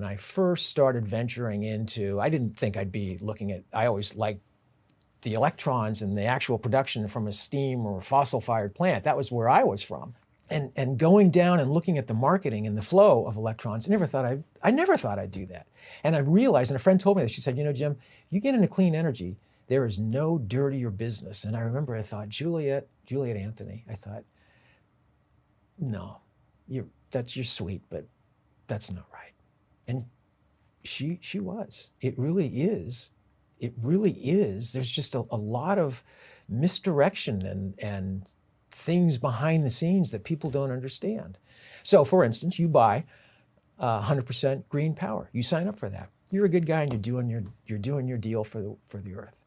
when I first started venturing into, I didn't think I'd be looking at, I always liked the electrons and the actual production from a steam or fossil-fired plant. That was where I was from. And going down and looking at the marketing and the flow of electrons, I never thought I'd do that. And I realized, and a friend told me this, she said, you know, Jim, you get into clean energy, there is no dirtier business. And I remember I thought, Juliet Anthony, I thought, no, you're sweet, but that's not right. And she was. It really is. There's just a lot of misdirection and things behind the scenes that people don't understand. So for instance, you buy 100% green power. You sign up for that. You're a good guy and you're doing your deal for the earth.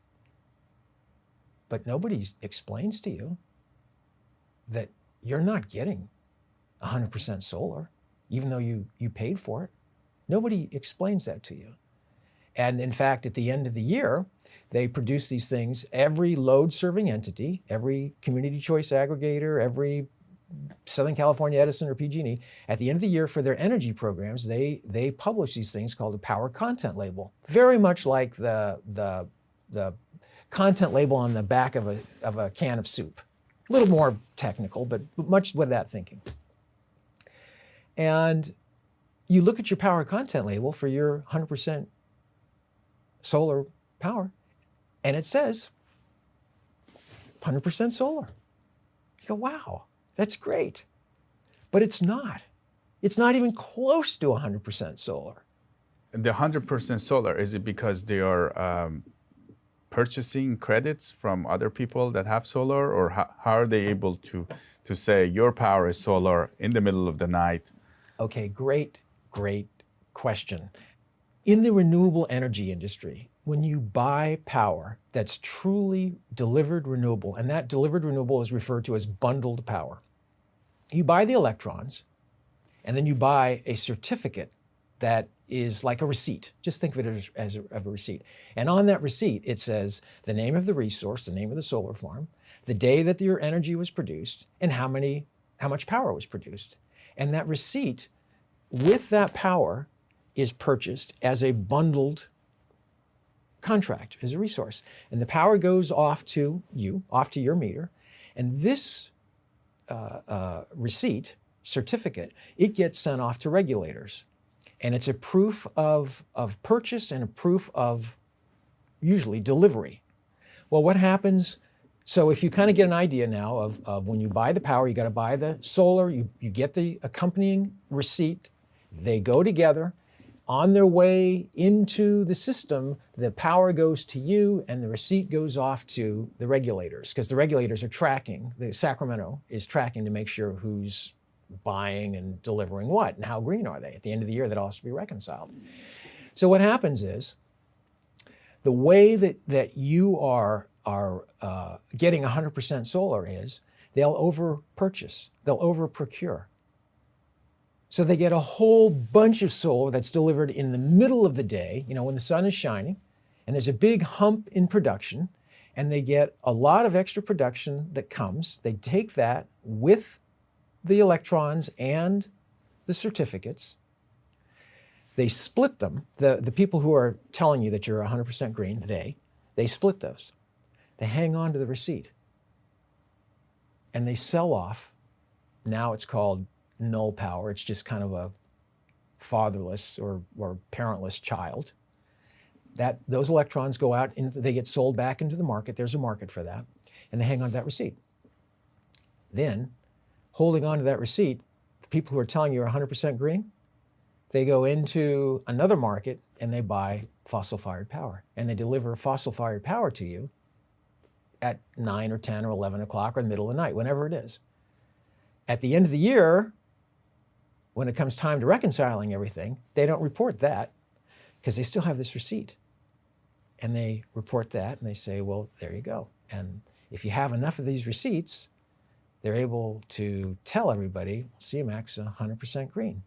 But nobody explains to you that you're not getting 100% solar, even though you paid for it. Nobody explains that to you. And in fact, at the end of the year, they produce these things. Every load-serving entity, every community choice aggregator, every Southern California Edison or PG&E, at the end of the year for their energy programs, they publish these things called a power content label. Very much like the content label on the back of a can of soup. A little more technical, but much with that thinking. And you look at your power content label for your 100% solar power, and it says 100% solar. You go, wow, that's great. But it's not. It's not even close to 100% solar. The 100% solar, is it because they are purchasing credits from other people that have solar, or how are they able to say your power is solar in the middle of the night? Okay, great question. In the renewable energy industry, when you buy power that's truly delivered renewable, and that delivered renewable is referred to as bundled power, you buy the electrons, and then you buy a certificate that is like a receipt. Just think of it as a receipt. And on that receipt, it says the name of the resource, the name of the solar farm, the day that your energy was produced, and how much power was produced. And that receipt with that power is purchased as a bundled contract, as a resource. And the power goes off to you, off to your meter. And this receipt, certificate, it gets sent off to regulators. And it's a proof of purchase and a proof of, usually, delivery. Well, what happens? So if you kind of get an idea now of when you buy the power, you got to buy the solar, you get the accompanying receipt, they go together. On their way into the system, the power goes to you and the receipt goes off to the regulators, because the regulators are tracking, Sacramento is tracking to make sure who's buying and delivering what and how green are they. At the end of the year, that all has to be reconciled. So what happens is, the way that you are getting 100% solar is they'll over-purchase, they'll over-procure. So they get a whole bunch of solar that's delivered in the middle of the day, you know, when the sun is shining, and there's a big hump in production, and they get a lot of extra production that comes. They take that with the electrons and the certificates. They split them. The people who are telling you that you're 100% green, they split those. They hang on to the receipt. And they sell off. Now it's called null power. It's just kind of a fatherless or parentless child. Those electrons go out and they get sold back into the market. There's a market for that. And they hang on to that receipt. Then, holding on to that receipt, the people who are telling you you're 100% green, they go into another market and they buy fossil-fired power. And they deliver fossil-fired power to you at 9 or 10 or 11 o'clock or in the middle of the night, whenever it is. At the end of the year, when it comes time to reconciling everything, they don't report that because they still have this receipt. And they report that and they say, well, there you go. And if you have enough of these receipts, they're able to tell everybody, CMAC's 100% green.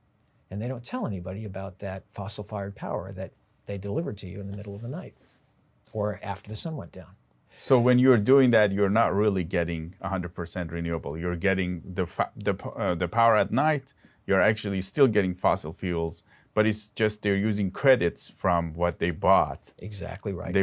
And they don't tell anybody about that fossil-fired power that they delivered to you in the middle of the night or after the sun went down. So when you're doing that, you're not really getting 100% renewable. You're getting the power at night. You're actually still getting fossil fuels, but it's just they're using credits from what they bought. Exactly right. They